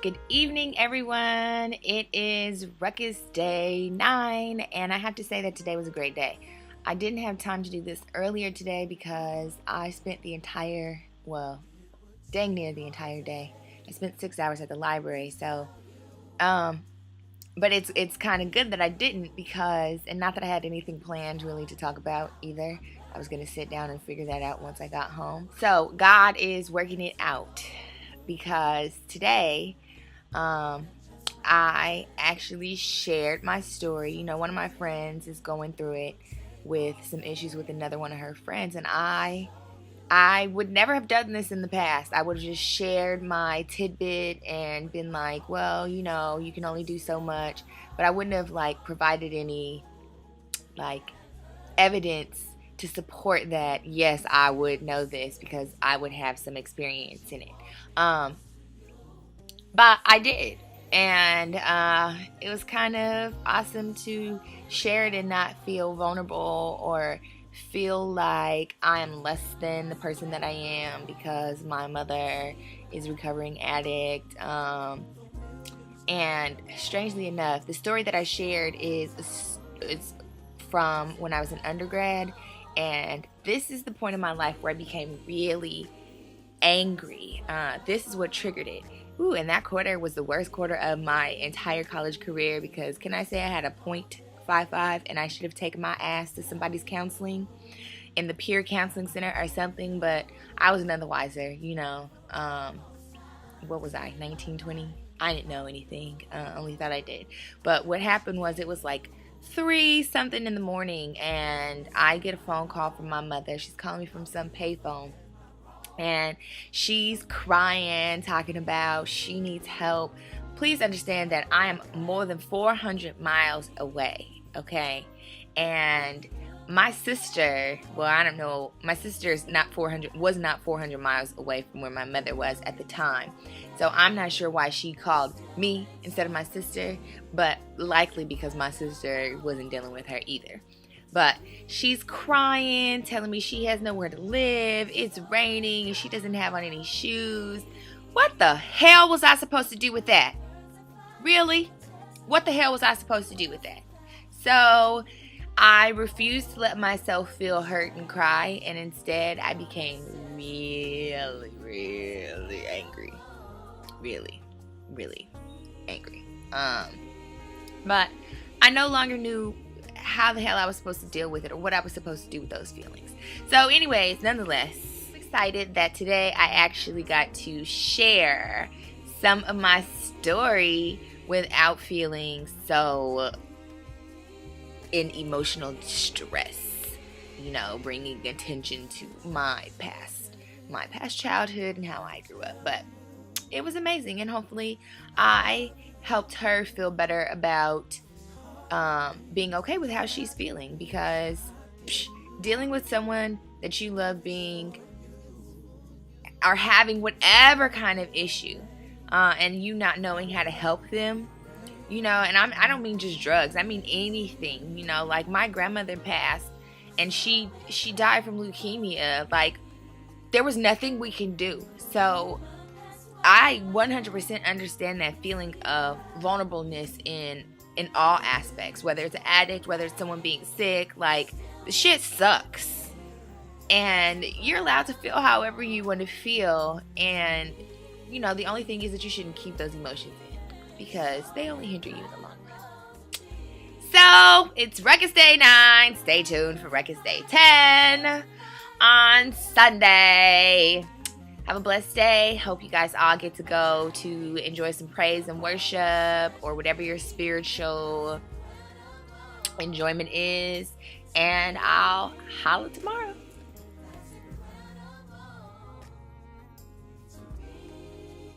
Good evening, everyone. It is Ruckus Day 9, and I have to say that today was a great day. I didn't have time to do this earlier today because I spent dang near the entire day. I spent 6 hours at the library, but it's kind of good that I didn't because, and not that I had anything planned really to talk about either. I was going to sit down and figure that out once I got home. So God is working it out because today I actually shared my story. You know, one of my friends is going through it with some issues with another one of her friends, and I would never have done this in the past. I would have just shared my tidbit and been like, well, you know, you can only do so much, but I wouldn't have provided any evidence to support that yes, I would know this because I would have some experience in it. But I did, and it was kind of awesome to share it and not feel vulnerable or feel like I am less than the person that I am because my mother is a recovering addict. And strangely enough, the story that I shared is from when I was an undergrad, and this is the point in my life where I became really angry. This is what triggered it. Ooh, and that quarter was the worst quarter of my entire college career because can I say I had a .55 and I should have taken my ass to somebody's counseling in the peer counseling center or something, but I was none the wiser, you know. What was I, 19, 20? I didn't know anything, only thought I did. But what happened was it was like 3 something in the morning and I get a phone call from my mother. She's calling me from some payphone. And she's crying, talking about she needs help. Please understand that I am more than 400 miles away, okay? And my sister, well, I don't know, my sister was not 400 miles away from where my mother was at the time. So I'm not sure why she called me instead of my sister, but likely because my sister wasn't dealing with her either. But she's crying, telling me she has nowhere to live, it's raining, and she doesn't have on any shoes. What the hell was I supposed to do with that? Really? What the hell was I supposed to do with that? So I refused to let myself feel hurt and cry, and instead I became really, really angry. Really, really angry. But I no longer knew how the hell I was supposed to deal with it or what I was supposed to do with those feelings. So anyways, nonetheless, I'm excited that today I actually got to share some of my story without feeling so in emotional distress, you know, bringing attention to my past childhood and how I grew up. But it was amazing, and hopefully I helped her feel better about being okay with how she's feeling, because dealing with someone that you love being or having whatever kind of issue and you not knowing how to help them, you know, and I don't mean just drugs, I mean anything, you know, like my grandmother passed and she died from leukemia. Like, there was nothing we can do. So I 100% understand that feeling of vulnerableness in all aspects, whether it's an addict, whether it's someone being sick. Like, the shit sucks, and you're allowed to feel however you want to feel, and you know, the only thing is that you shouldn't keep those emotions in because they only hinder you in the long run. So it's Ruckus Day 9. Stay tuned for Ruckus Day 10 on Sunday. Have a blessed day. Hope you guys all get to go to enjoy some praise and worship or whatever your spiritual enjoyment is. And I'll holla tomorrow.